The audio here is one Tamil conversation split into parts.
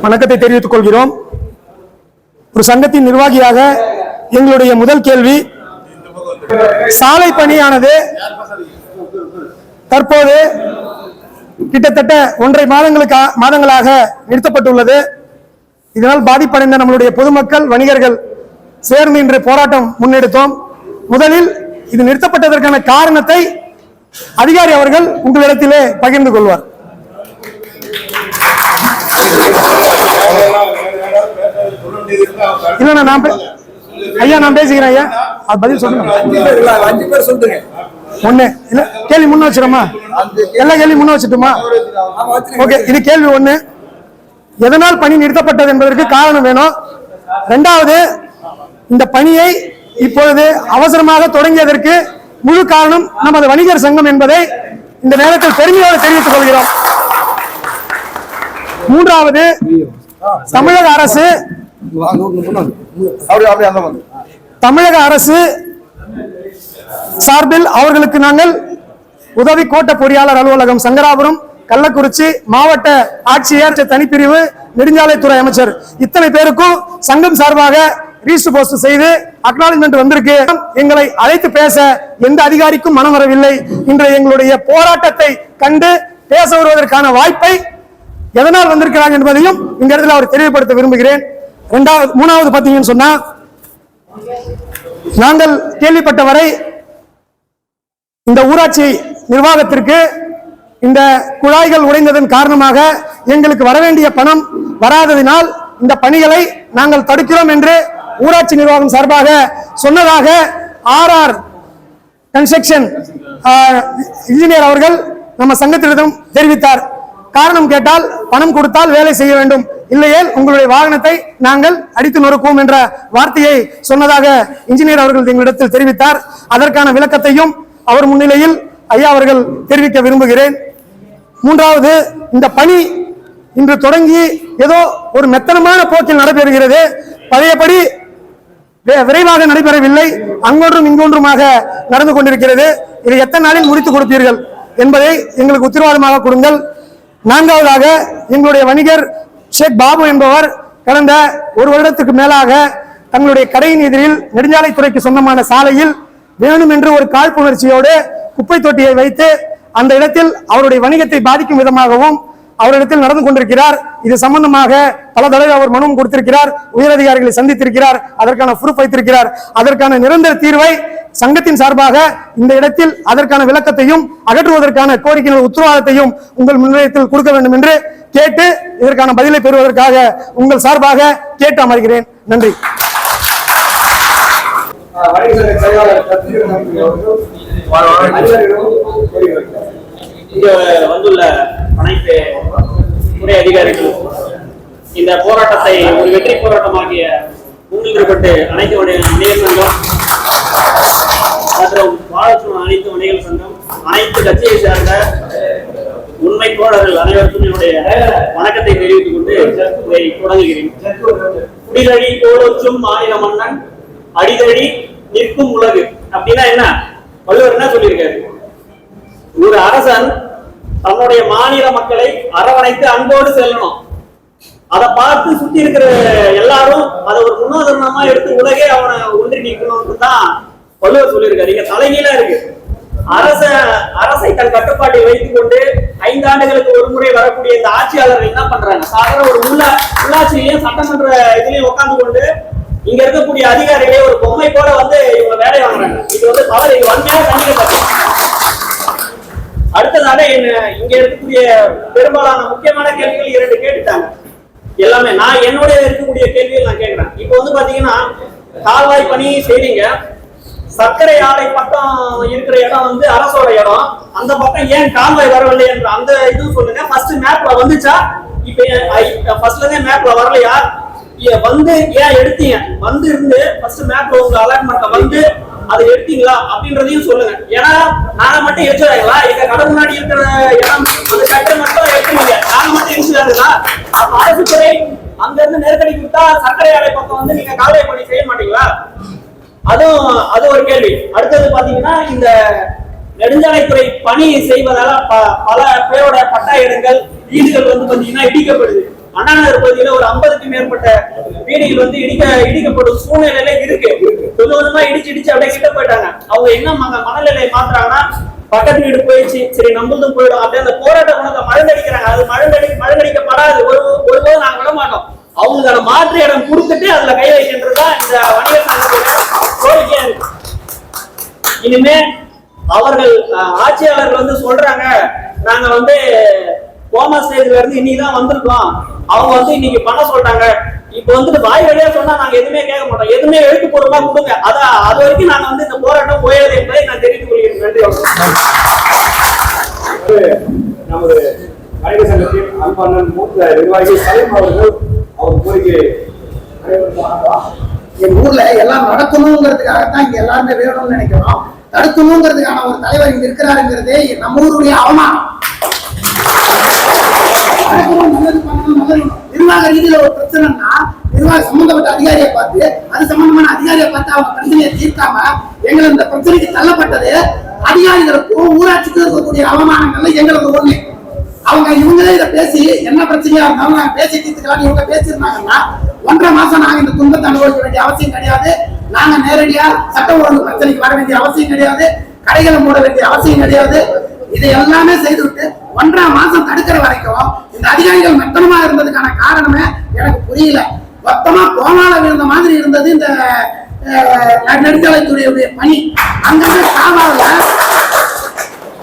வணக்கத்தை தெரிவித்துக் கொள்கிறோம். ஒரு சங்கத்தின் நிர்வாகியாக எங்களுடைய முதல் கேள்வி, சாலை பணியானது தற்போது கிட்டத்தட்ட 1.5 மாதங்களாக நிறுத்தப்பட்டுள்ளது. இதனால் பாதிப்படைந்த நம்மளுடைய பொதுமக்கள், வணிகர்கள் சேர்ந்து இன்று போராட்டம் முன்னெடுத்தோம். முதலில் இது நிறுத்தப்பட்டதற்கான காரணத்தை அதிகாரி அவர்கள் உங்களிடத்திலே பகிர்ந்து கொள்வார். இல்ல ஐயா நான் பேசுகிறேன் ஐயா, அது பதில் சொல்லுங்க. ஒண்ணு இல்ல கேள்வி முன்ன வச்சிருமா? எல்லா கேள்வி முன்ன வச்சுட்டுமா? ஓகே, இது கேள்வி 1. எதனால் பணி நிறுத்தப்பட்டது என்பதற்கு காரணம் வேணும். 2வது, இந்த பணியை இப்பொழுது அவசரமாக தொடங்கியதற்கு முழு காரணம் நமது வணிகர் சங்கம் என்பதை இந்த நேரத்தில் பெருமையோடு தெரிவித்துக் கொள்கிறோம். 3வது, தமிழக அரசு சார்பில் அவர்களுக்கு நாங்கள் உதவி கோட்ட பொறியாளர் அலுவலகம் சங்கராபுரம், கள்ளக்குறிச்சி மாவட்ட ஆட்சியர், தனிப்பிரிவு, நெடுஞ்சாலைத்துறை அமைச்சர் இத்தனை பேருக்கும் சங்கம் சார்பாக ரீஸ்ட் போஸ்ட் செய்து அக்னாலஜ்மெண்ட் வந்திருக்கு. எங்களை அழைத்து பேச எந்த அதிகாரிக்கும் மனம் வரவில்லை. இன்று எங்களுடைய போராட்டத்தை கண்டு பேச வருவதற்கான வாய்ப்பை எதனால் வந்திருக்கிறாங்க என்பதையும் இந்த இடத்துல அவர் தெளிவுபடுத்த விரும்புகிறேன். 3வது பாத்தீங்கன்னு சொன்னா, நாங்கள் கேள்விப்பட்டவரை இந்த ஊராட்சி நிர்வாகத்திற்கு இந்த குழாய்கள் உடைந்ததன் காரணமாக எங்களுக்கு வரவேண்டிய பணம் வராததினால் இந்த பணிகளை நாங்கள் தடுக்கிறோம் என்று ஊராட்சி நிர்வாகம் சார்பாக சொன்னதாக RR கன்ஸ்ட்ரக்ஷன் இன்ஜினியர் அவர்கள் நம்ம சங்கத்திடம் தெரிவித்தார். காரணம் கேட்டால் பணம் கொடுத்தால் வேலை செய்ய வேண்டும், இல்லையே உங்களுடைய வாகனத்தை நாங்கள் அடித்து நொறுக்குவோம் என்ற வார்த்தையை சொன்னதாக இன்ஜினியர் அவர்கள் எங்களிடத்தில் தெரிவித்தார். அதற்கான விளக்கத்தையும் அவர் முன்னிலையில் ஐயா அவர்கள் தெரிவிக்க விரும்புகிறேன். 3வது, இந்த பணி இன்று தொடங்கி ஏதோ ஒரு மெத்தனமான போக்கில் நடைபெறுகிறது. பழையபடி விரைவாக நடைபெறவில்லை, அங்கொன்றும் இங்கொன்றுமாக நடந்து கொண்டிருக்கிறது. இதை எத்தனை நாளில் முடித்துக் கொடுப்பீர்கள் என்பதை எங்களுக்கு உத்தரவாதமாக கொடுங்கள். 4வதாக, எங்களுடைய வணிகர் ஷேக் பாபு என்பவர் கடந்த 1 வருடத்துக்கு மேலாக தங்களுடைய கடையின் எதிரில் நெடுஞ்சாலைத்துறைக்கு சொந்தமான சாலையில் வேணும் என்று ஒரு காழ்ப்புணர்ச்சியோடு குப்பை தொட்டியை வைத்து அந்த இடத்தில் அவருடைய வணிகத்தை பாதிக்கும் விதமாகவும் அவரிடத்தில் நடந்து கொண்டிருக்கிறார். இது சம்பந்தமாக பல தடவை அவர் மனுவும் கொடுத்திருக்கிறார், உயரதிகாரிகளை சந்தித்திருக்கிறார், அதற்கான ப்ரூஃப் வைத்திருக்கிறார். அதற்கான நிரந்தர தீர்வை சங்கத்தின் சார்பாக இந்த இடத்தில் அதற்கான விளக்கத்தையும் அகற்றுவதற்கான கோரிக்கையின் உத்தரவாதத்தையும் உங்கள் முன்னிலையத்தில் கொடுக்க வேண்டும் என்று கேட்டு இதற்கான பதிலை பெறுவதற்காக உங்கள் சார்பாக கேட்டு அமர்கிறேன். நன்றி. வந்துள்ள அனைத்து துறை அதிகாரிகள் இந்த போராட்டத்தை ஒரு வெற்றி போராட்டமாகிய முன்னிறுத்தப்பட்டு அனைத்து வணிகர் சங்கம் மற்றும் வாழச்சும் அனைத்து வணிகர் சங்கம், அனைத்து கட்சியை சேர்ந்த உண்மை தோழர்கள் அனைவருக்கும் என்னுடைய வணக்கத்தை தெரிவித்துக் கொண்டு இதை தொடங்குகிறேன். குடிதழி கோலோச்சும் மாநில மன்னன் அடிதழி நிற்கும் உலகு அப்படின்னா என்ன? வள்ளுவர் என்ன சொல்லியிருக்காரு? ஒரு அரசன் தன்னுடைய மாநில மக்களை அரவணைத்து அன்போடு செல்லணும். அதை பார்த்து சுத்தி இருக்கிற எல்லாரும் அதை ஒரு முன்னுதாரணமா எடுத்து உலகே அவனை ஒன்றி நிற்கணும்னு தான் வள்ளுவர் சொல்லியிருக்காரு. இங்க தலைகீழா இருக்கு. அரசை தன் கட்டுப்பாட்டை வைத்துக் கொண்டு 5 ஆண்டுகளுக்கு ஒரு முறை வரக்கூடிய இந்த ஆட்சியாளர்கள் என்ன பண்றாங்க? சாதாரண ஒரு உள்ளாட்சியிலையும் சட்டமன்ற இதுலயும் உட்கார்ந்து கொண்டு இங்க இருக்கக்கூடிய அதிகாரிகளே ஒரு பொம்மை போல வந்து இவங்க வேலை வாங்குறாங்க. இது வந்து தவறு, இது வன்மையாக கண்டிக்கப்பட்டது. அடுத்ததாக இங்க இருக்கக்கூடிய பெரும்பாலான முக்கியமான கேள்விகள் 2 கேட்டுட்டாங்க. எல்லாமே நான் என்னுடைய இருக்கக்கூடிய கேள்விகள் நான் கேட்கிறேன். இப்ப வந்து பாத்தீங்கன்னா கால்வாய் பணி செய்றீங்க, சர்க்கரை ஆலை பக்கம் இருக்கிற இடம் வந்து அரசோட இடம், அந்த பக்கம் ஏன் கால்வாய் வரவில்லை என்ற அந்த இது சொல்லுங்க. ஃபர்ஸ்ட் மேப்ல வந்துச்சா? இப்ப ஃபர்ஸ்ட்ல இருந்தே மேப்ல வரலையா? வந்து ஏன் எடுத்தீங்க? வந்து இருந்து ஃபர்ஸ்ட் மேப்ல உங்க அலாட்மெண்ட்ல வந்து அதை எடுத்தீங்களா அப்படின்றதையும் சொல்லுங்க. ஏன்னா நாங்க மட்டும் எரிச்சுறாங்களா? எங்க கடை முன்னாடி இருக்கிற இடம் அந்த சட்டை மட்டும் எடுத்துவீங்க, நாங்க மட்டும் எரிச்சுறாங்களா? அப்ப அரசு துறை அங்க இருந்து நெருக்கடி கொடுத்தா சர்க்கரை ஆலை பக்கம் வந்து நீங்க கால்வாய் பணி செய்ய மாட்டீங்களா? அது ஒரு கேள்வி. அடுத்தது பாத்தீங்கன்னா இந்த நெடுஞ்சாலைத்துறை பணி செய்வதால பல பேரோட பட்டா இடங்கள் வீடுகள் வந்து பாத்தீங்கன்னா இடிக்கப்படுது. அண்ணா நகர் பகுதியில ஒரு 50க்கும் மேற்பட்ட வீடுகள் வந்து இடிக்கப்படும் சூழ்நிலையில இருக்கு. கொஞ்சம் கொஞ்சமா இடிச்சு அப்படியே கிட்ட போயிட்டாங்க. அவங்க என்ன மனநிலையை மாத்துறாங்கன்னா, பக்கத்து வீடு போயிடுச்சு, சரி நம்மளும் போயிடும் அப்படியே அந்த போராட்ட குணத்தை மழுங்கடிக்கிறாங்க. அது மழுங்கடிக்கப்படாது, ஒருபோதும் நாங்க விட மாட்டோம். அவங்களுக்கான மாற்று இடம் கொடுத்துட்டு அதுல கை வைக்கின்றதுதான் இந்த வணிகர் சங்கத்தோட கோரிக்கையா இருக்கு. இனிமே அவர்கள் ஆட்சியாளர்கள் வந்து சொல்றாங்க, நாங்க வந்து கோமா ஸ்டேஜ்ல இருந்து இன்னைக்குதான் வந்திருக்கோம், அவங்க வந்து இன்னைக்கு பண்ண சொல்றாங்க. இப்ப வந்துட்டு வாய் வழியா சொன்னா நாங்க எதுவுமே கேட்க மாட்டோம், எதுவுமே எழுத்துப்பூர்வமா கொடுங்க. அது வரைக்கும் நாங்க வந்து இந்த போராட்டம் போயாது என்பதை நான் தெரிவித்துக் கொள்கிறேன். நன்றி. நமது வணிகர் சங்கத்தின் அன்பான மூத்த நிர்வாகி சலீம் அவர்கள் அவர் கோரிக்கை, என் ஊர்ல எல்லாம் நடக்கணுங்கிறதுக்காகத்தான் இங்க எல்லாருமே வேணும்னு நினைக்கிறோம். தடுக்கணுங்கிறதுக்கான ஒரு தலைவர் இங்க இருக்கிறாருங்கிறதே நம்ம ஊருடைய அவமானம். நிர்வாக ரீதியில ஒரு பிரச்சனைனா நிர்வாக சம்பந்தப்பட்ட அதிகாரியை பார்த்து, அது சம்பந்தமான அதிகாரியை பார்த்து அவங்க பிரச்சனையை தீர்க்காம எங்களை இந்த பிரச்சனைக்கு தள்ளப்பட்டது அதிகாரிகளுக்கும் ஊராட்சிக்கும் இருக்கக்கூடிய அவமானங்கள்ல எங்களுக்கு ஒண்ணு. இவங்களே இதை பேசி என்ன பிரச்சனையா இருந்தாலும் நாங்க பேசி தீர்த்துக்கலாம் இவங்க பேசியிருந்தாங்கன்னா 1.5 மாசம் நாங்க இந்த துன்பத்தை அனுபவிக்க வேண்டிய அவசியம் கிடையாது. நாங்க நேரடியா சட்ட ஒழுங்கு பிரச்சனைக்கு வர வேண்டிய அவசியம் கிடையாது. கடைகளை மூட வேண்டிய அவசியம் கிடையாது. இதை எல்லாமே செய்துவிட்டு 1.5 மாசம் தடுக்கிற வரைக்கும் இந்த அதிகாரிகள் மெத்தனமா இருந்ததுக்கான காரணமே எனக்கு புரியல. மொத்தமா கோமால விழுந்த மாதிரி இருந்தது இந்த நெடுஞ்சாலைத்துறையுடைய பணி. அங்கிருந்து காவால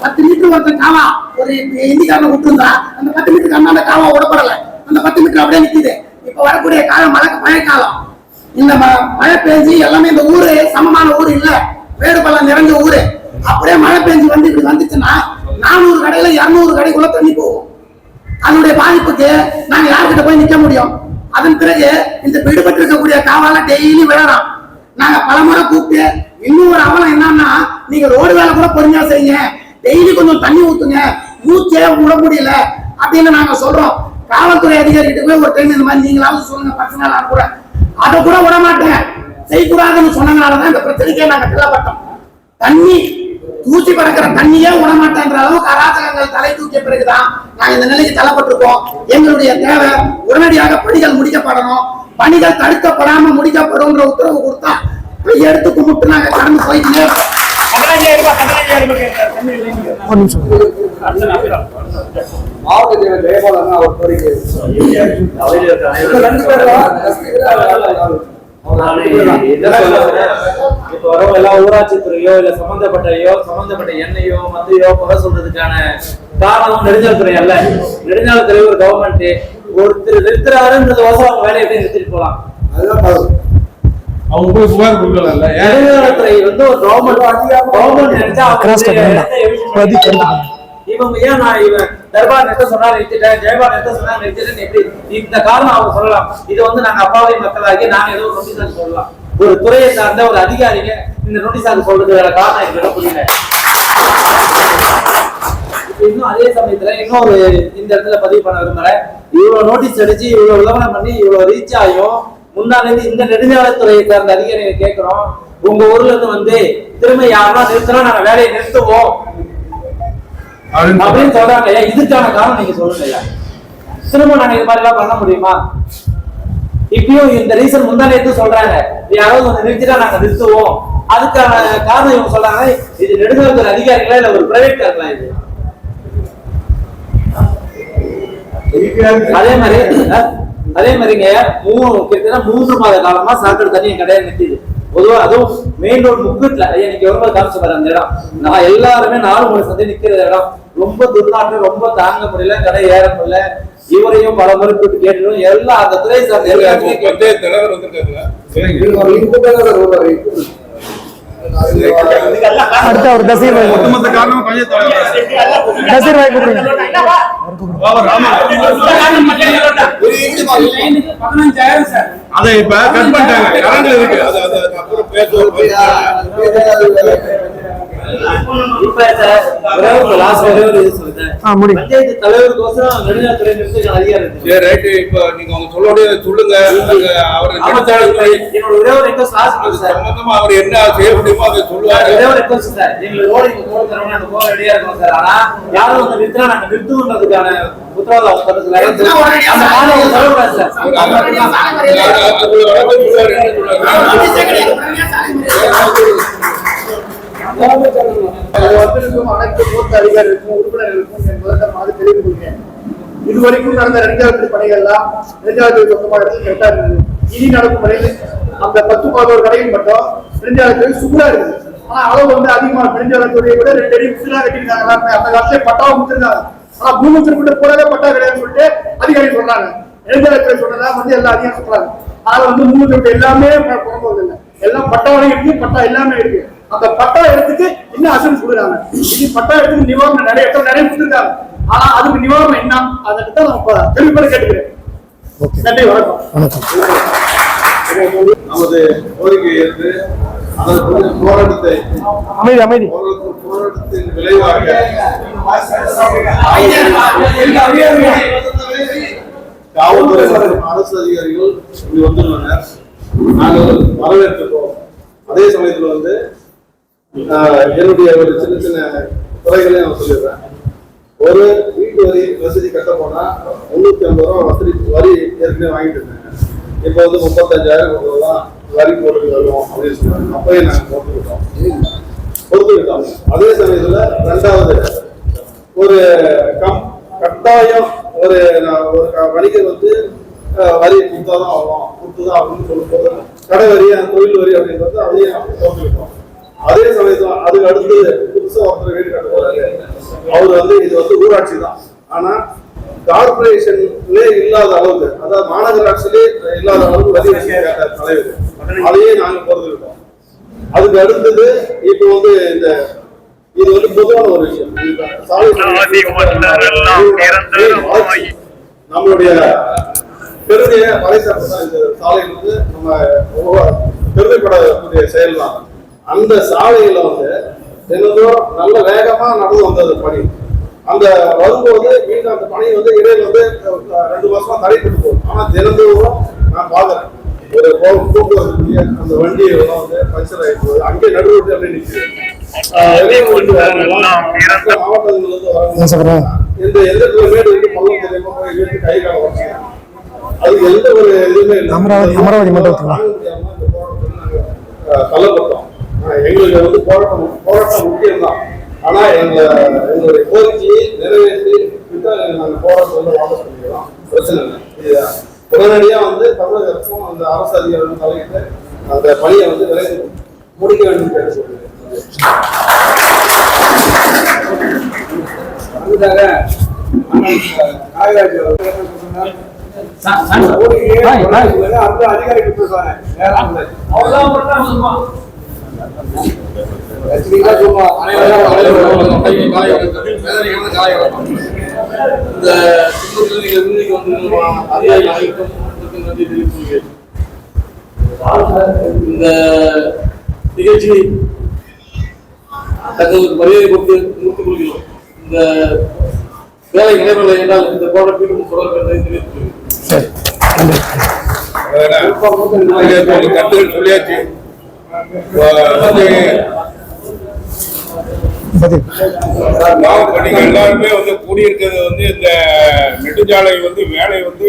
10 மீட்டர் ஒருத்தன் காவா ஒரு இந்திக்காரனை விட்டுருந்தா அந்த 10 மீட்டருக்கு அண்ணாண்ட காவா விடப்படல. அந்த 10 மீட்டர் அப்படியே நிக்குது. இப்ப வரக்கூடிய காலம் மழைக்காலம். இந்த மழை பெஞ்சு எல்லாமே இந்த ஊரு சமமான ஊர் இல்ல, வேடு பள்ளம் நிறைஞ்ச ஊரு. அப்படியே மழை பெஞ்சு வந்து இப்படி வந்துச்சுன்னா 400 கடையில 200 கடைக்குள்ள தண்ணி போகும். அதனுடைய பாதிப்புக்கு நாங்க யாருக்கிட்ட போய் நிக்க முடியும்? அதன் பிறகு இந்த விடுபட்டு இருக்கக்கூடிய காவால டெய்லி விழறோம். நாங்க பலமுறை கூப்பிட்டு இன்னும் ஒரு அவலம் என்னன்னா, நீங்க ரோடு வேலை கூட பொறுமையா செய்யுங்க, டெய்லி கொஞ்சம் தண்ணி ஊத்துங்க, மூச்சே விட முடியல அப்படின்னு நாங்க சொல்றோம். காவல்துறை அதிகாரிகிட்ட போய் ஒரு டைம் இந்த மாதிரி நீங்களாவது சொல்லுங்க பர்சனலான கூட, அதை கூட விட மாட்டேன் செய்யக்கூடாதுன்னு சொன்னதுனாலதான் இந்த பிரச்சனைக்கே நாங்க தள்ளப்பட்டோம். தண்ணி தூசி பறக்கிற தண்ணியே விடமாட்டேன்ற அளவுக்கு அராஜகங்கள் தலை தூக்கிய பிறகுதான் நாங்க இந்த நிலைக்கு தள்ளப்பட்டிருக்கோம். எங்களுடைய தேவை உடனடியாக பணிகள் முடிக்கப்படணும். பணிகள் தடுக்கப்படாம முடிக்கப்படும் உத்தரவு கொடுத்தா எடுத்து கும்பிட்டு நாங்க கடந்து போயிட்டே மாவட்ட ஜெயபாலன் அவர் கோரிக்கை, இப்ப வரவங்க எல்லாம் ஊராட்சி துறையோ இல்ல சம்பந்தப்பட்ட எண்ணெயோ மந்தையோ குறை சொல்றதுக்கான காரணம் நெடுஞ்சாலைத்துறை அல்ல. நெடுஞ்சாலைத்துறை ஒரு கவர்மெண்ட் ஒருத்தர் நிறுத்துறாருன்றது வசம் அவங்க வேலையை எப்படி நிறுத்திட்டு போலாம். அதுதான் அவங்க போய் புகார் கொடுக்கல. நெடுஞ்சாலைத்துறை வந்து ஒரு கவர்மெண்ட் நினைச்சா இவங்க ஏன் நான் இவன் தர்பார் நிறுத்த சொன்னா நிறுத்திட்டேன், ஜெயபால் நிறுத்த சொன்னா நிறுத்திட்டேன் எப்படி இந்த காரணம் அவங்க சொல்லலாம். இது வந்து நாங்க அப்பாவி மக்களாகி நாங்க ஏதோ நோட்டீஸ் சொல்லலாம். ஒரு துறையை சார்ந்த ஒரு அதிகாரிங்க இந்த நோட்டீஸாக சொல்றதுக்கான காரணம் எங்களுக்கு புரியல. இன்னும் அதே சமயத்துல இன்னொரு இந்த இடத்துல பதிவு பண்ண விரும்புறேன். இவ்வளவு நோட்டீஸ் அடிச்சு இவ்வளவு விளம்பரம் பண்ணி இவ்வளவு ரீச் ஆகும் முன்னாடி இந்த நெடுஞ்சாலைத்துறையை சார்ந்த அதிகாரிகளை கேட்கிறோம், உங்க ஊர்ல இருந்து வந்து திரும்ப யாரெல்லாம் நிறுத்தினா நாங்க வேலையை நிறுத்துவோம் அப்படின்னு சொல்றாங்க. இதுக்கான காரணம் நீங்க சொல்லுங்க. திரும்ப நாங்க இது மாதிரி எல்லாம் பண்ண முடியுமா? இப்பயும் இந்த ரீசன் முந்தானே சொல்றாங்க, யாராவது வந்து நிறுத்திட்டா நாங்க நிறுத்துவோம். அதுக்கான காரணம் இவங்க சொல்றாங்க, இது நெடுஞ்சாலைத்துறை அதிகாரிகளா இல்ல ஒரு பிரைவேட் காரங்களா? இது அதே மாதிரிங்க கிட்டத்தட்ட 3 மாத காலமா சாக்கடை தண்ணி என் கடையில நிற்கிது. பொதுவா அதுவும் மெயின் ரோடு முக்குட்ல இன்னைக்கு ரொம்ப காமிச்சு வர அந்த இடம் நான் எல்லாருமே 4 மணி சந்தை நிக்கிற இடம் ரொம்ப துர்நாற்றம், ரொம்ப தாங்க முடியல, கடை ஏற முடியல. இவரையும் பல முறை கூட்டு கேட்டுடும் எல்லாம் அந்த துறை சார்ந்த அடுத்த ஒரு தசீர் வாய் ஒட்டுமொத்த காரணம் தசீர் வாய் கொடுங்க. அதை இப்ப கட் பண்ணிட்டாங்க. கரண்ட் இருக்கு. இப்ப லாஸ்ட் ஒரே ஒரு இது சொல்லுங்க. முடியும். பஞ்சாயத்து தலைவருக்கோசரம் நெடுஞ்சாலைத்துறை நிறுத்த அதிகாரம் இருக்கு. சரி ரைட்டு. இப்போ நீங்க அவங்க சொல்ல சொல்லுங்க. அவர் என்னோட ஒரே ஒரு ரெக்வஸ்ட் லாஸ்ட் சார். சம்பந்தமா அவர் என்ன செய்ய முடியுமோ அதை சொல்லுவாரு. ஒரே ஒரு ரெக்வஸ்ட் சார். எங்களுக்கு ரோடு இங்க போட தரணும், அந்த போக ரெடியா இருக்கணும் சார். ஆனா யாரும் வந்து நிறுத்தினா நாங்க நிறுத்துன்றதுக்கான உத்தரவாதம் அவங்க பக்கத்துல இருக்கு. அந்த மாநில சொல்லக்கூடாது சார். அனைத்து மூத்த அதிகாரிகளுக்கும் உறுப்பினர்களுக்கும் என் முதற்கமாக தெரிவித்துக் கொள்கிறேன். இதுவரைக்கும் நடந்த நெடுஞ்சாலைத்துறை பணிகள்லாம் நெடுஞ்சாலைத்துறை சொந்தமாக கரெக்டா இருந்தது. இனி நடக்கும் பணிகள் அந்த 10-11 கடைகள் மட்டும் நெடுஞ்சாலைத்துறை சுகுலா இருக்குது. ஆனா அளவு வந்து அதிகமான நெடுஞ்சாலைத்துறையை விட 2 அடி சுகுலா கட்டிருக்காங்க. அந்த காலத்திலே பட்டாவும் கொடுத்துருக்காங்க. ஆனா பூமி குறிப்பிட்ட போலவே பட்டா கிடையாதுன்னு சொல்லிட்டு அதிகாரி சொல்றாங்க. நெடுஞ்சாலைத்துறை சொன்னதா வந்து எல்லாம் அதிகம் சொல்றாங்க. ஆனா வந்து பூமி குறிப்பிட்ட எல்லாமே புறம்போது இல்லை, எல்லாம் பட்டாவளையும் இருக்கு, பட்டா எல்லாமே இருக்கு. அந்த பட்டா இடத்துக்கு இன்னும் அசன்ஸ் கொடுக்குறாங்க. இது பட்டா இடத்துக்கு நிவாரணம் நிறைய கொடுத்துருக்காங்க. ஆனா அதுக்கு நிவாரணம் என்ன அதை தான் நான் தெளிவுபட கேட்டுக்கிறேன். நன்றி, வணக்கம். நமது கோரிக்கை ஏற்று அதற்கு போராட்டத்தை போராட்டத்தின் விளைவாக காவல்துறை மற்றும் அரசு அதிகாரிகள் இங்கு வந்துள்ளனர். நாங்கள் வரவேற்கிறோம். அதே சமயத்தில் வந்து என்னுடைய ஒரு சின்ன சின்ன துறைகளை நான் சொல்லிடுறேன். ஒரு வீட்டு வரி வசதி கட்ட போனா 350 ரூபா வசதி வரி ஏற்கனவே வாங்கிட்டு இருந்தேன். இப்போ வந்து 35,000 தான் வரி போட்டு வருவோம் அப்படின்னு சொல்றாங்க. அப்பயே நாங்கள் பொறுத்துக்கிட்டோம். அதே சமயத்துல 2வது ஒரு கட்டாயம் ஒரு வணிகர் வந்து வரி கொடுத்தாதான் ஆகும், கொடுத்துதான் அப்படின்னு சொல்லும்போது கடை வரி, தொழில் வரி அப்படின்றது அதையும் பொறுத்துக்கிட்டோம். அதே சமயத்துல அதுக்கு அடுத்து புதுசா ஒருத்தர் வீடு கட்ட போறாரு. அவர் வந்து இது வந்து ஊராட்சி தான், ஆனா கார்பரேஷன்லே இல்லாத அளவுக்கு, அதாவது மாநகராட்சியிலே இல்லாத அளவுக்கு வரி கேட்ட தலைவர், அதையே நாங்க பொறுத்துக்கிட்டோம். அதுக்கு அடுத்தது இப்போ வந்து இந்த இது வந்து பொதுவான ஒரு விஷயம். நம்மளுடைய பெருமையை பறைசாற்றதான் இந்த சாலை வந்து நம்ம பெருமைப்படக்கூடிய செயல் தான். அந்த சாலையில வந்து என்னதோ நல்ல வேகமா நடந்து வந்தது பணி. அந்த வரும்போது மீண்டும் அந்த பணி வந்து இடையில வந்து 2 வருஷமா தடைப்பட்டு போகுது. ஆனா தினந்தோறும் நான் பாக்குறேன் ஒரு போக்குவரத்து அந்த வண்டி வந்து பஞ்சர் ஆயிட்டு போகுது. அங்கே நடுவோட்டு அப்படி நிற்குது. மாவட்டங்கள்ல இருந்து இந்த எந்த மேடு இருக்கு பள்ளம் தெரியாம போய் கை கால வச்சுங்க. அது எந்த ஒரு இதுவுமே இல்லை. அமராவதி தள்ளப்பட்டோம். எங்களுக்கு வந்து போராட்டம் முக்கியம் தான். ஆனா எங்களுடைய கோரிக்கையை நிறைவேற்றி நாங்கள் போராட்டம் வந்து வாபஸ் பண்ணிக்கிறோம். பிரச்சனை இல்லை. உடனடியா வந்து தமிழக அரசும் அந்த அரசு அதிகாரிகளும் தலையிட்டு அந்த பணியை வந்து விரைந்து முடிக்க வேண்டும் கேட்டு சொல்லுங்க. அதுக்காக நாகராஜ் அந்த அதிகாரிக்கு பேசுவாங்க. இந்த நிகழ்ச்சி தங்களுக்கு மரியாதை கொடுத்து முடித்துக் கொள்கிறோம். இந்த வேலை நடைபெறவில்லை என்றால் இந்த போராட்டம் தொடரும் என்பதை தெரிவித்துக் கருத்துக்கள் சொல்லியாச்சு. எல்லாருமே வந்து கூடியிருக்கிறது வந்து இந்த நெடுஞ்சாலை வந்து வேலை வந்து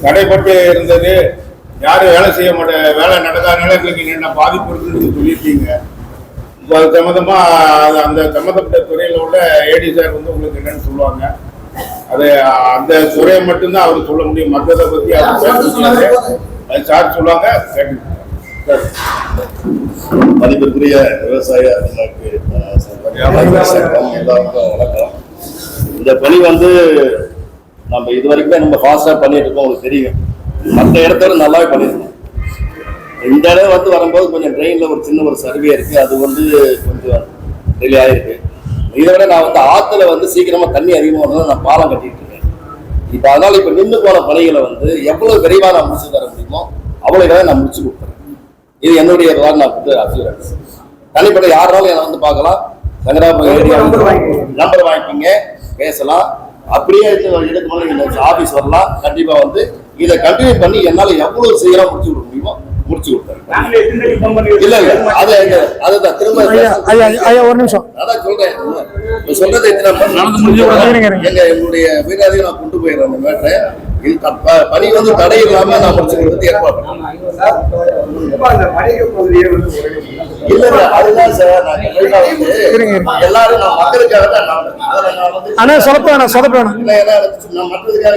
தடைப்பட்டு இருந்தது. யாரும் வேலை செய்ய மாட்டேன், வேலை நடக்காதனால எங்களுக்கு என்ன பாதிப்பு இருக்குன்னு சொல்லியிருக்கீங்க. இப்போ அது சம்மந்தமா அந்த சம்மந்தப்பட்ட துறையில் உள்ள ஏடி சார் வந்து உங்களுக்கு என்னன்னு சொல்லுவாங்க. அது அந்த துறையை மட்டும்தான் அவர் சொல்ல முடியும். மற்றதை பற்றி அது சார் சொல்லுவாங்க. மதிப்பிற்குரிய விவசாய எல்லாருக்கும் வணக்கம். இந்த பணி வந்து நம்ம இது வரைக்கும் நம்ம ஃபாஸ்டா பண்ணிட்டு இருக்கோம். உங்களுக்கு தெரியும், மற்ற இடத்தோட நல்லாவே பண்ணிருக்கோம். இந்த இடம் வந்து வரும்போது கொஞ்சம் ட்ரெயின்ல ஒரு சின்ன ஒரு சர்வே இருக்கு, அது வந்து கொஞ்சம் டிலே ஆயிருக்கு. இதை விட நான் வந்து ஆத்துல வந்து சீக்கிரமா தண்ணி அதிகமாக நான் பாலம் கட்டிட்டு இருக்கேன். இப்போ அதனால இப்போ நின்று போன பணிகளை வந்து எவ்வளவு விரைவாக நான் முடிச்சு தர முடியுமோ அவ்வளவு விரைவாக நான் முடிச்சு கொடுக்குறேன். இது என்னுடைய நான் அசூரன்ஸ். தனிப்பட்ட யாராலும் என்னை வந்து பார்க்கலாம். சங்கராபுரம் ஏரியா நம்பர் வாங்கிக்கிங்க, பேசலாம். அப்படியே எடுத்து ஆபீஸ் வரலாம். கண்டிப்பா வந்து இதை கண்டினியூ பண்ணி என்னால எவ்வளவு சீக்கிரம் முடிச்சு கொடுக்க முடியுமோ முடிச்சு கொடுத்தாரு. இல்ல அதுதான் திரும்ப ஒரு நிமிஷம் அதான் சொல்றேன். சொல்றது என்னுடைய வீராதையும் நான் கொண்டு போயிடுறேன். அந்த மேட்டரை பணி வந்து தடை இல்லாம நான் முடிச்சு கொடுத்து ஏற்பாடு இல்ல அதுதான் சார். எல்லாரும் நான் மக்களுக்காக தான் ஆனா சொதப்ப வேணாம் நான் மற்றதுக்காக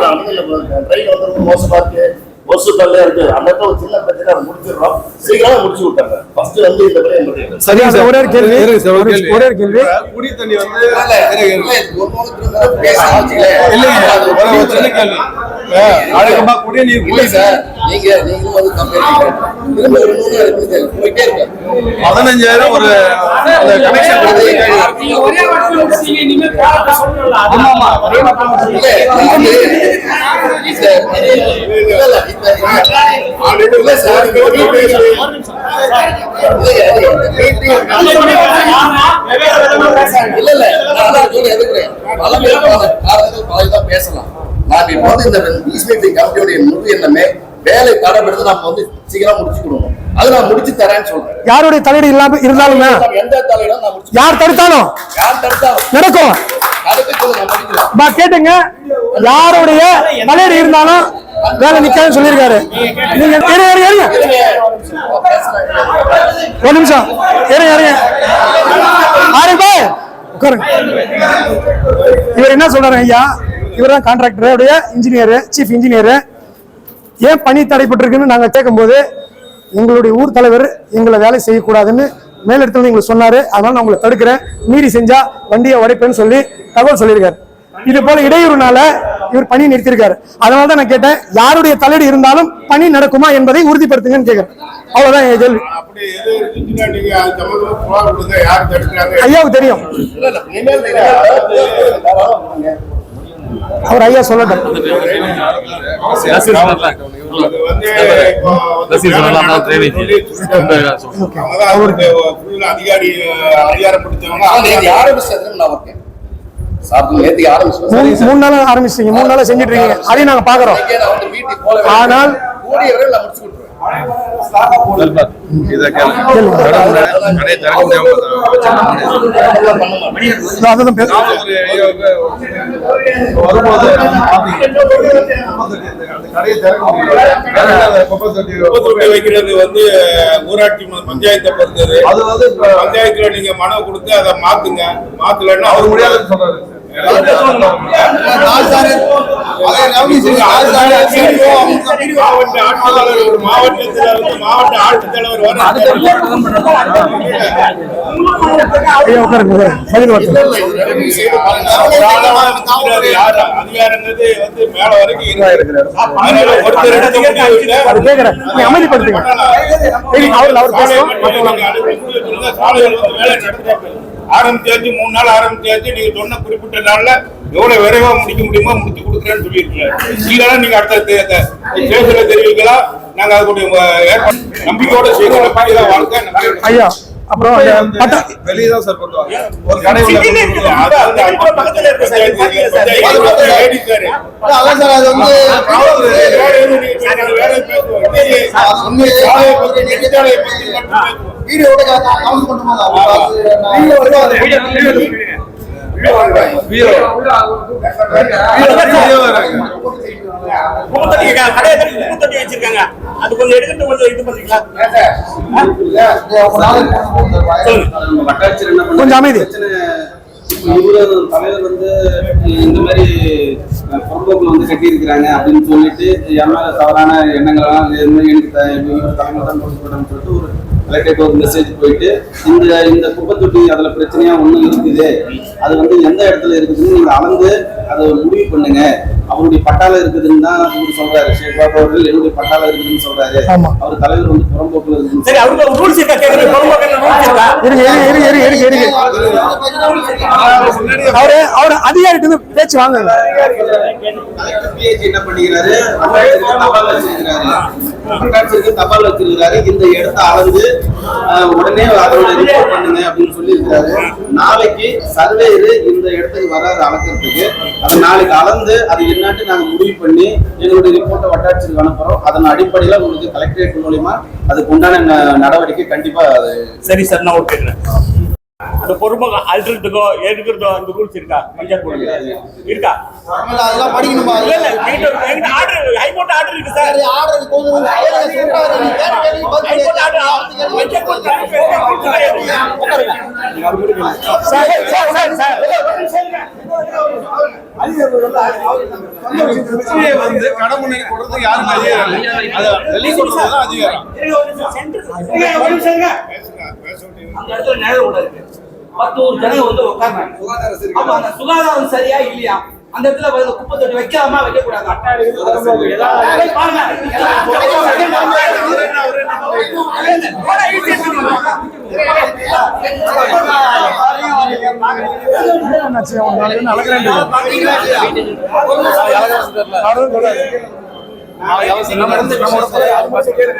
நம்ம மோசமா இருக்கு, ஒசு கல்ல இருக்கு. அந்த ஒரு சின்ன பிரச்சனை முடிச்சிடறோம், சீக்கிரமா முடிச்சு விட்டாங்க. ஃபர்ஸ்ட் வந்து இந்த பையன் சரியா சார். ஒரே கேள்வி குடி தண்ணி வந்து அழகமா குடிநீர் இல்லை சார். நீங்களும் வந்து திரும்ப போயிட்டே இருக்க 15,000 ஒரு கனெக்ஷன் பேசலாம். நான் இப்போ வந்து இந்த கமிட்டியோட முழு எண்ணமே வேலை தடைபடுத்து நம்ம வந்து சீக்கிரம் முடிச்சு கொடுக்கணும். அது நான் முடிச்சு தரேன்னு சொல்றேன். யாருடைய தலையீடு இல்லாம இருந்தாலும் எந்த தலையிடும் நான் முடிச்சு யார் தடுத்தாலும் நடக்கும். கேட்டுங்க, யாருடைய தலையீடு இருந்தாலும் வேலை நிக்காதுன்னு சொல்லியிருக்காரு. நீங்க ஒரு நிமிஷம் இவர் என்ன சொல்றாரு ஐயா? இவர் தான் கான்ட்ராக்டர், இன்ஜினியர், சீஃப் இன்ஜினியர். ஏன் பணி தடைப்பட்டிருக்குன்னு நாங்க கேட்கும் போது எங்களுடைய ஊர் தலைவர் எங்களை வேலை செய்யக்கூடாதுன்னு மேலிடத்துல எங்களுக்கு சொன்னாரு. அதனால நான் உங்களை தடுக்கிறேன், மீறி செஞ்சா வண்டியை உடைப்பேன்னு சொல்லி தகவல் சொல்லியிருக்காரு. இது போல இடையூறுனால இவர் பணி நிறுத்திருக்காரு. அதனாலதான் நான் கேட்டேன், யாருடைய தலையீடு இருந்தாலும் பணி நடக்குமா என்பதை உறுதிப்படுத்துங்கன்னு கேட்கிறேன். அவ்வளவுதான் என் கேள்வி. ஐயாவுக்கு தெரியும். அவர் ஐயா சொல்லட்டும். அதிகாரி அதிகாரப்படுத்தவங்க 3 நாளா ஆரம்பிச்சிட்டீங்க, 3 நாளா செஞ்சுட்டு இருக்கீங்க. அதையும் நாங்க பாக்குறோம். ஆனால் வைக்கிறது வந்து ஊராட்சி பஞ்சாயத்தை பொறுத்தது. அது வந்து பஞ்சாயத்துல நீங்க மனு கொடுத்து அதை மாத்துங்க, மாத்தலன்னா அவர் முடியாதுன்னு சொல்றாரு. மாவட்ட ஆட்சித்தலைவர் அதிகாரங்கிறது வந்து மேல வரைக்கும் அமைதிப்படுத்துங்க. ஆரம்பிச்சாச்சு, 3 நாள் ஆரம்பிச்சாச்சு. நீங்க சொன்ன குறிப்பிட்ட நாள்ல எவ்வளவு விரைவா முடிக்க முடியுமோ முடிச்சு கொடுக்குறேன்னு சொல்லியிருக்கீங்க. இல்லைன்னா நீங்க அடுத்த தேர்தல தெரிவிக்கலாம். நாங்க அதுக்குடைய ஏற்பாடு நம்பிக்கையோட செய்யணும். வாழ்க்கை ஐயா அப்புறம் வெளியதான் சார் பண்ணுவாங்க. ஒரு கடை கொஞ்சம் அமைதி. தலைவர் வந்து இந்த மாதிரி பொறுப்போக்குல வந்து கட்டி இருக்கிறாங்க அப்படின்னு சொல்லிட்டு என் மேல தவறான எண்ணங்கள்லாம் எனக்கு தலைமை தான் கொடுக்கப்படும் சொல்லிட்டு ஒரு கலெக்டருக்கு ஒரு மெசேஜ் போயிட்டு இந்த குப்பை தொட்டி அதுல பிரச்சனையா ஒண்ணு இருக்குது, அது வந்து எந்த இடத்துல இருக்குதுன்னு நீங்க அளந்து அதை முடிவு பண்ணுங்க. அவருடைய பட்டாள இருக்குதுன்னு தான் இவரு சொல்றாரு. ஷேக் அவர்கள் என்னுடைய பட்டாள இருக்குதுன்னு சொல்றாரு. அவர் தலைவர் வந்து புறம்போக்குல இருக்குது. அவரு அதிகாரிட்டு பேச்சு வாங்க. என்ன பண்ணிக்கிறாரு, வட்டாட்சியருக்கு தபால் வச்சிருக்காரு. இந்த இடத்த அளந்து உடனே அதோட ரிப்போர்ட் பண்ணுங்க அப்படின்னு சொல்லியிருக்காரு. நாளைக்கு சர்வேயர் இந்த இடத்துக்கு வராது அளக்கிறதுக்கு. அதை நாளைக்கு அளந்து அது என்னட்டு நாங்க முடிவு பண்ணி எங்களுடைய ரிப்போர்ட்டை வட்டாட்சியருக்கு அனுப்புறோம். அதன் அடிப்படையில உங்களுக்கு கலெக்டரேட் மூலியமா அதுக்கு உண்டான நடவடிக்கை கண்டிப்பா சரி சார், நான் ஓகே. அந்த பொறுப்பாக அல்ட்ரேட்டுக்கோ எடுக்கிறதோ அந்த ரூல்ஸ் இருக்கா? பஞ்சாயத்து போர்டு இருக்கா? அதெல்லாம் படிக்கணுமா? இல்ல எங்க ஆர்டர் ஹைகோர்ட் ஆர்டர் இருக்கு sir. Order high court order panchayat board வந்து கடமுனை கொடுத்து யாரும் அதிகாரம் அதை வெளியே கொடுத்ததான் அதிகாரம். அந்த இடத்துல நேரம் கூட இருக்கு. 10 ஜனங்க வந்து உட்கார்றாங்க. அப்ப அந்த சுகாதாரம் சரியா இல்லையா? அந்த இடத்துல குப்பை தொட்டி வைக்கலாமா வைக்க கூடாது?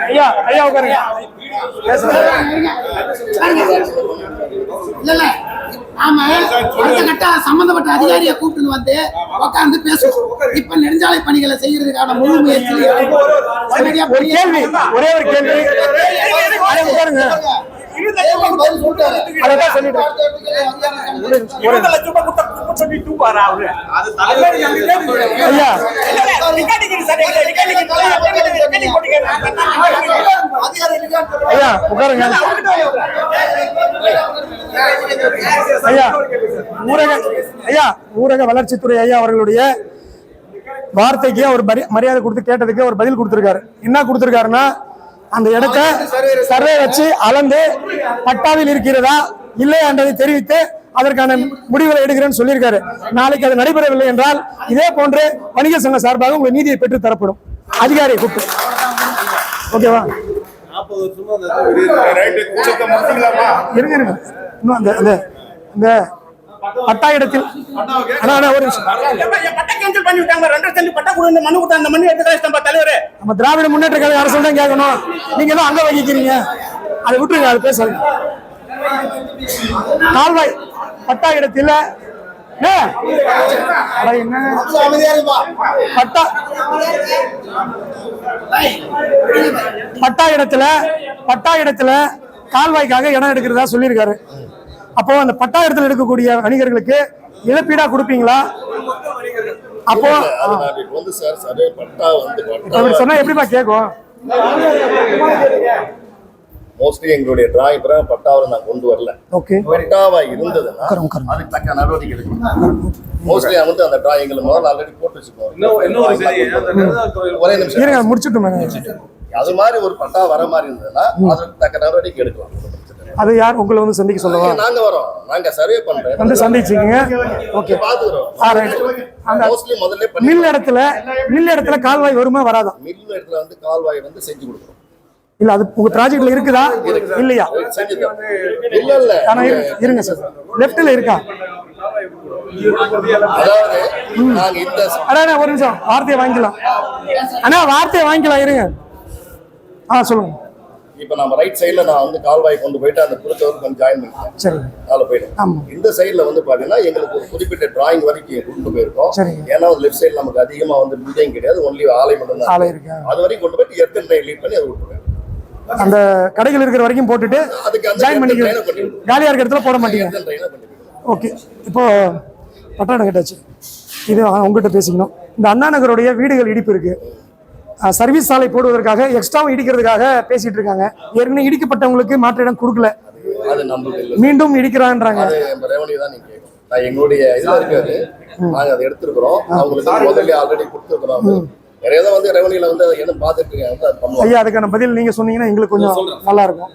ஐயா ஐயா உட்காருங்க. இல்ல ஆமா அடுத்த கட்ட சம்பந்தப்பட்ட அதிகாரியை கூப்பிட்டு வந்து உட்கார்ந்து பேசுவோம். இப்ப நெடுஞ்சாலை பணிகளை செய்யறதுக்கான முழு முயற்சி. ஒரு கேள்வி, ஒரே ஒரு கேள்வி. உட்காருங்க. அதான் சொல்லிட்டு ஐயா ஐயா உட்காருங்க. ஐயா ஊரக வளர்ச்சித்துறை ஐயா அவர்களுடைய வார்த்தைக்கு அவர் மரியாதை கொடுத்து கேட்டதுக்கு அவர் பதில் கொடுத்திருக்காரு. என்ன கொடுத்திருக்காருன்னா, அந்த இடத்தை சர்வே வச்சு அளந்து பட்டாவில் இருக்கிறதா இல்லையா என்பதை தெரிவித்து அதற்கான முடிவுகளை எடுக்கிறேன்னு சொல்லியிருக்காரு. நாளைக்கு அது நடைபெறவில்லை என்றால் இதே போன்று வணிக சங்க சார்பாக உங்கள் நீதியை பெற்று தரப்படும். அதிகாரியை கூப்பிட்டு ஓகேவா? 40 வருஷமா இருங்க இன்னும் அந்த அந்த பட்டா இடத்தில் நம்ம திராவிட முன்னேற்ற கழக அரசு தான் கேட்கணும். நீங்க தான் அங்க வகிக்கிறீங்க, அதை விட்டுருங்க, அது பேச. கால்வாய் பட்டா இடத்தில் பட்டா இடத்துல கால்வாய்க்காக இடம் எடுக்கிறதா சொல்லியிருக்காரு. அப்போ அந்த பட்டா இடத்துல எடுக்கக்கூடிய வணிகர்களுக்கு இழப்பீடா கொடுப்பீங்களா? அப்போ சொன்னா எப்படிப்பா கேட்கும்? மோஸ்ட்லி எங்களுடைய டிராயிங் பிரகாரம் பட்டாவை நான் கொண்டு வரல. பட்டாவா இருந்ததுன்னா அதுக்கு தக்க நடவடிக்கை எடுக்கணும். மோஸ்ட்லி வந்து அந்த டிராயிங்ல முதல்ல ஆல்ரெடி போட்டு வச்சுக்கோம். ஒரே நிமிஷம் முடிச்சுட்டு அது மாதிரி ஒரு பட்டா வர மாதிரி இருந்ததுன்னா அதுக்கு தக்க நடவடிக்கை எடுக்கலாம். அது யார் உங்களை வந்து சந்திக்க சொல்லுவா? நாங்க வரோம், நாங்க சர்வே பண்றோம், வந்து சந்திச்சிங்க. ஓகே, பாத்துறோம். அந்த மில் இடத்துல கால்வாய் வருமா வராதா? மில் இடத்துல வந்து கால்வாய் வந்து செஞ்சு கொடுக்குறோம். இல்ல அது உங்க ப்ராஜெக்ட்ல இருக்குதா இல்லையா? இல்ல ஆனா இருங்க சார், லெஃப்ட்ல இருக்கா? அதாவது நாங்க இந்த அண்ணா ஒரு நிமிஷம் வார்த்தையை வாங்கிக்கலாம். அண்ணா வார்த்தையை வாங்கிக்கலாம், இருங்க. சொல்லுங்க. இப்ப நம்ம ரைட் சைடுல நான் வந்து கால்வாய் கொண்டு போயிட்டு அந்த குறுத்தவருக்கு கொஞ்சம் ஜாயின் பண்ணிட்டேன். சரி, நாளை போயிட்டேன். இந்த சைடுல வந்து பாத்தீங்கன்னா எங்களுக்கு ஒரு குறிப்பிட்ட டிராயிங் வரைக்கும் கொண்டு போயிருக்கோம். ஏன்னா லெஃப்ட் சைடுல நமக்கு அதிகமா வந்து பில்டிங் கிடையாது, ஒன்லி ஆலை மட்டும் தான் இருக்கு. அது வரைக்கும் கொண்டு போயிட்டு எர்த்தன் ட்ரெயின் லீட் பண்ணி அதை விட்டுருவேன். அந்த கடைகள் இருக்கிற வரைக்கும் போட்டுட்டு அதுக்கு ஜாயின் பண்ணிக்கிறேன். காலியா இருக்கிற இடத்துல போட மாட்டீங்க. ஓகே, இப்போ பட்டாடம் கேட்டாச்சு. இது உங்ககிட்ட பேசிக்கணும். இந்த அண்ணா நகருடைய வீடுகள் இடிப்பு இருக்கு. சர்வீஸ் சாலை போடுவதற்காக எக்ஸ்ட்ராவும் இடிக்கிறதுக்காக பேசிட்டு இருக்காங்க. ஏற்கனவே இடிக்கப்பட்டவங்களுக்கு மாற்று இடம் கொடுக்கல, மீண்டும் இடிக்கிறான்றாங்க. எங்களுடைய இதுல இருக்காது, நாங்க அதை எடுத்துருக்கிறோம். அவங்களுக்கு முதல்ல ஆல்ரெடி கொடுத்துருக்கிறோம். நிறைய தான் வந்து ரெவன்யூல வந்து என்ன பார்த்துட்டு இருக்காங்க. ஐயா, அதுக்கான பதில் நீங்க சொன்னீங்கன்னா எங்களுக்கு கொஞ்சம் நல்லா இருக்கும்.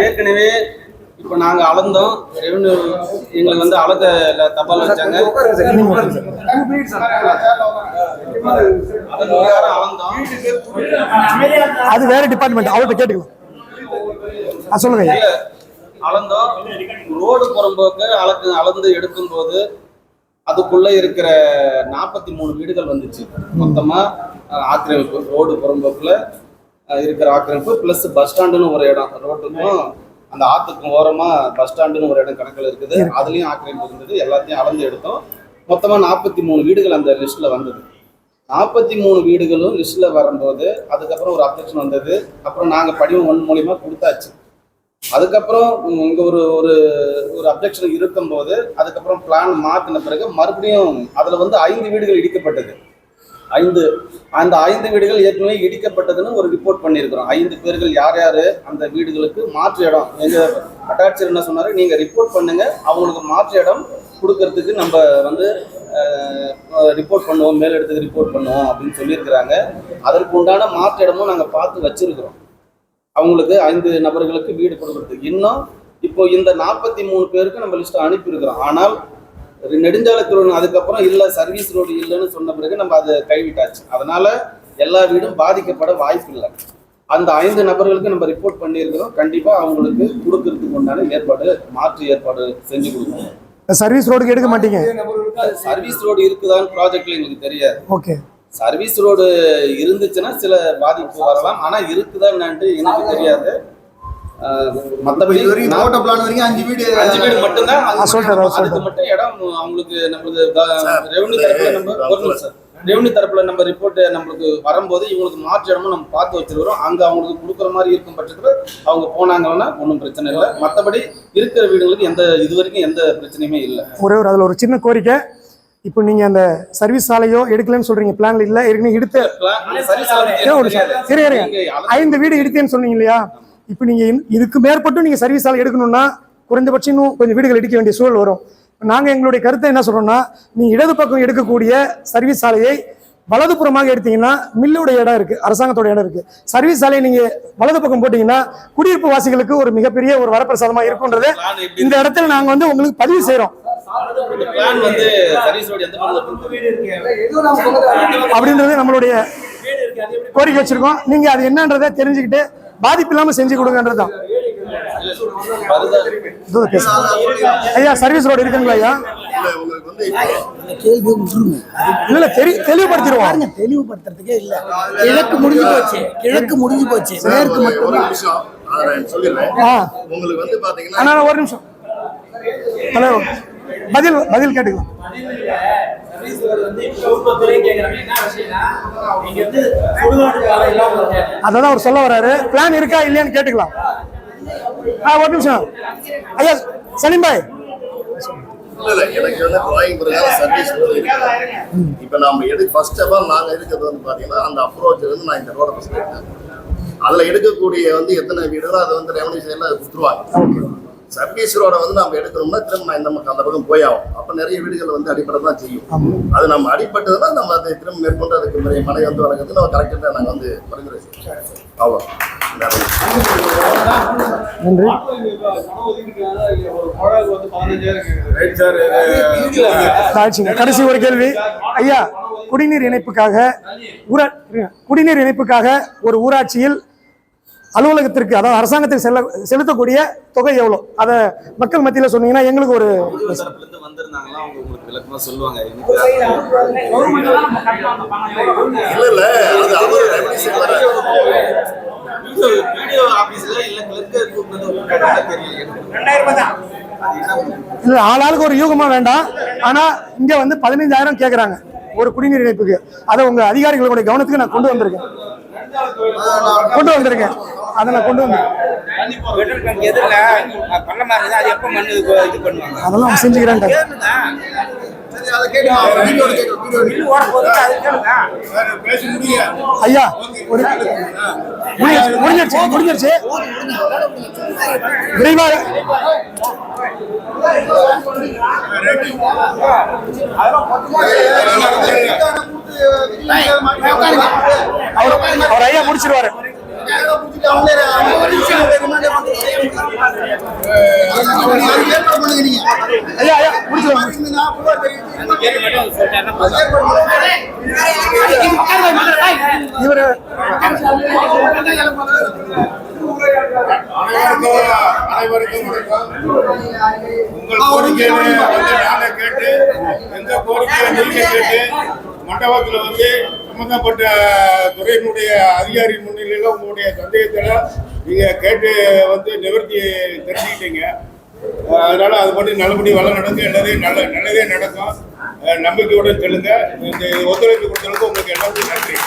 ஏற்கனவே இப்ப நாங்க அளந்தோம், ரெவன்யூ எங்களுக்கு வந்து அளந்த தபால் வச்சாங்க. அது வேற டிபார்ட்மெண்ட், அவர்கிட்ட கேட்டுக்கலாம். சொல்லுங்க. அளந்தோம், ரோடு புறம்போக்கு அளந்து எடுக்கும் போது அதுக்குள்ள இருக்கிற 43 வீடுகள் வந்துச்சு. மொத்தமா ஆக்கிரமிப்பு ரோடு புறம்போக்குல இருக்கிற ஆக்கிரமிப்பு ப்ளஸ் பஸ் ஸ்டாண்டுன்னு ஒரு இடம், ரோட்டுக்கும் அந்த ஆற்றுக்கும் ஓரமாக பஸ் ஸ்டாண்டுன்னு ஒரு இடம் கணக்கில் இருக்குது. அதுலேயும் ஆக்கிரமிப்பு இருந்தது. எல்லாத்தையும் அளந்து எடுத்தோம். மொத்தமாக 43 வீடுகள் அந்த லிஸ்ட்டில் வந்தது. 43 வீடுகளும் லிஸ்ட்டில் வரும்போது அதுக்கப்புறம் ஒரு அப்ஜெக்ஷன் வந்தது. அப்புறம் நாங்கள் படிவம் 1 மூலியமாக கொடுத்தாச்சு. அதுக்கப்புறம் இங்கே ஒரு ஒரு ஒரு அப்ஜெக்ஷன் இருக்கும்போது அதுக்கப்புறம் பிளான் மாற்றின பிறகு மறுபடியும் அதில் வந்து 5 வீடுகள் இடிக்கப்பட்டது. அந்த 5 வீடுகள் ஏற்கனவே இடிக்கப்பட்டதுன்னு ஒரு ரிப்போர்ட் பண்ணியிருக்கிறோம். 5 பேர்கள் யார் யார் அந்த வீடுகளுக்கு மாற்று இடம், எங்கள் அட்டாட்சியர் என்ன சொன்னார், நீங்கள் ரிப்போர்ட் பண்ணுங்க, அவங்களுக்கு மாற்று இடம் கொடுக்கறதுக்கு நம்ம வந்து ரிப்போர்ட் பண்ணுவோம், மேலிடத்துக்கு ரிப்போர்ட் பண்ணுவோம் அப்படின்னு சொல்லியிருக்கிறாங்க. அதற்கு உண்டான மாற்று இடமும் நாங்கள் பார்த்து வச்சிருக்கிறோம். அவங்களுக்கு 5 நபர்களுக்கு வீடு கொடுக்கறதுக்கு இன்னும் இப்போ இந்த 43 பேருக்கு நம்ம லிஸ்ட்டை அனுப்பியிருக்கிறோம். ஆனால் நெடுஞ்சாலைத்துறை அதுக்கப்புறம் இல்லை சர்வீஸ் ரோடு இல்லைன்னு சொன்ன பிறகு நம்ம அதை கைவிட்டாச்சு. அதனால எல்லா வீடும் பாதிக்கப்பட வாய்ப்பு இல்லை. அந்த 5 நபர்களுக்கு நம்ம ரிப்போர்ட் பண்ணியிருக்கிறோம். கண்டிப்பா அவங்களுக்கு கொடுக்கறதுக்கு உண்டான மாற்று ஏற்பாடு செஞ்சு கொடுக்கணும். சர்வீஸ் ரோடுக்கு எடுக்க மாட்டீங்க? சர்வீஸ் ரோடு இருக்குதான்னு ப்ராஜெக்ட்ல எங்களுக்கு தெரியாது. ஓகே, சர்வீஸ் ரோடு இருந்துச்சுன்னா சில பாதிப்பு வரலாம், ஆனா இருக்குதான்னு எனக்கு தெரியாது. மற்றபடி மாவட்ட பிளான் வரைக்கும் 5 வீடு மட்டும்தான். அதுக்கு மட்டும் இடம் அவங்களுக்கு நம்மளுக்கு ரெவன்யூ தரப்புல நம்ம ரெவன்யூ தரப்புல நம்ம ரிப்போர்ட் நம்மளுக்கு வரும்போது இவங்களுக்கு மாற்று இடமும் நம்ம பார்த்து வச்சிருக்கிறோம். அங்க அவங்களுக்கு கொடுக்குற மாதிரி இருக்கும் பட்சத்துல அவங்க போனாங்கன்னா ஒன்றும் பிரச்சனை இல்லை. மற்றபடி இருக்கிற வீடுகளுக்கு இது வரைக்கும் எந்த பிரச்சனையுமே இல்லை. அதுல ஒரு சின்ன கோரிக்கை. இப்போ நீங்க அந்த சர்வீஸ் சாலையோ எடுக்கலன்னு சொல்றீங்க, பிளான்ல இல்ல, ஏற்கனவே எடுத்து 5 வீடு எடுத்தேன்னு சொன்னீங்க இல்லையா? இப்போ நீங்க இதுக்கு மேற்பட்டும் நீங்க சர்வீஸ் சாலை எடுக்கணும்னா குறைந்தபட்சம் இன்னும் கொஞ்சம் வீடுகள் எடுக்க வேண்டிய சூழல் வரும். நாங்க எங்களுடைய கருத்தை என்ன சொல்றோம்னா, நீங்க இடது பக்கம் எடுக்கக்கூடிய சர்வீஸ் சாலையை வலதுபுறமாக எடுத்தீங்கன்னா மில்லுடைய இடம் இருக்கு, அரசாங்கத்தோட இடம் இருக்கு. சர்வீஸ் சாலையை நீங்க வலது பக்கம் போட்டீங்கன்னா குடியிருப்பு வாசிகளுக்கு ஒரு மிகப்படிய ஒரு வரப்பிரசாதமா இருக்கும்ன்றது இந்த இடத்துல நாங்க வந்து உங்களுக்கு பதிவு செய்யறோம். அப்படின்றது நம்மளுடைய கோரிக்கை வச்சிருக்கோம். நீங்க அது என்னன்றதை தெரிஞ்சுக்கிட்டு பாதிப்பு இல்லாம செஞ்சு கொடுங்கன்றதுதான். ஐயா சர்வீஸ் ரோடு இருக்குங்களா ஐயா? இல்ல தெளிவுபடுத்திடுவோம். தெளிவுபடுத்துறதுக்கே இல்ல. கிழக்கு முடிஞ்சு போச்சு மேற்கு மட்டும். உங்களுக்கு வந்து பாத்தீங்கன்னா ஒரு நிமிஷம் ஹலோ, பதில் கேட்டுக்கலாம். அதான் அவர் சொல்ல வர்றாரு. பிளான் இருக்கா இல்லையான்னு கேட்டுக்கலாம். ஒரு நிமிஷம் ஐயா சலீம் பாய். இல்ல எனக்கு வந்து டிராயிங் பிரகாரம் சர்வீஸ் ரோடு இருக்கு. இப்ப நாம ஃபர்ஸ்ட் ஆஃப் ஆல் நாங்க இருக்கிறது வந்து பாத்தீங்கன்னா அந்த அப்ரோச் வந்து நான் இந்த ரோட ஃபர்ஸ்ட் எடுத்தேன். அதுல எடுக்கக்கூடிய வந்து எத்தனை வீடுகளோ அதை வந்து ரெவன்யூ சைட்ல கொடுத்துருவாங்க. சர்வீஸ் ரோட வந்து நம்ம எடுக்கணும்னா திரும்ப இந்த அந்த பக்கம் போய் ஆகும். அப்ப நிறைய வீடுகள் வந்து அடிப்படை தான் செய்யும். அது நம்ம அடிப்பட்டதுன்னா நம்ம அதை திரும்ப மேற்கொண்டு அதுக்கு நிறைய மழை வந்து வழங்குறது நம்ம கரெக்டாக நாங்கள் வந்து பரிந்துரை செய்வோம். அவ்வளோ. கடைசி ஒரு கேள்வி ஐயா. குடிநீர் இணைப்புக்காக ஒரு ஊராட்சியில் அலுவலகத்திற்கு, அதாவது அரசாங்கத்துக்கு செலுத்தக்கூடிய தொகை எவ்வளோ, அதை மக்கள் மத்தியில சொன்னீங்கன்னா எங்களுக்கு ஒரு இல்ல ஆளாளுக்கு ஒரு யூகமா வேண்டாம். ஆனா இங்க வந்து 15,000 கேக்குறாங்க ஒரு குடிநீர் இணைப்புக்கு. அதை உங்க அதிகாரிகளுடைய கவனத்துக்கு நான் கொண்டு வந்திருக்கேன். அதை நான் கொண்டு வந்தேன். அதெல்லாம் செஞ்சுக்கிறேன். ஐயா முடிஞ்சிருச்சு விரைவாக. அவர் ஐயா முடிச்சிருவாரு. ஐயா ஐயா முடிச்சிருவாரு. இவரு அனைவருக்கும் உங்கள் கோரிக்கையை நானே கேட்டு எந்த கோரிக்கையை நீங்க கேட்டு மண்டபத்தில் வந்து சம்பந்தப்பட்ட துறையினுடைய அதிகாரி முன்னிலையில் உங்களுடைய சந்தேகத்தில் நீங்க கேட்டு வந்து நிவர்த்தி தெரிஞ்சுக்கிட்டீங்க. அதனால அது மட்டும் நல்லபடி வளம் நடக்கும், நல்லதே நடக்கும். நம்பிக்கையுடன் செல்லுங்க. இந்த ஒத்துழைப்பு கொடுத்தவங்களுக்கு உங்களுக்கு எல்லாருக்கும் நன்றி.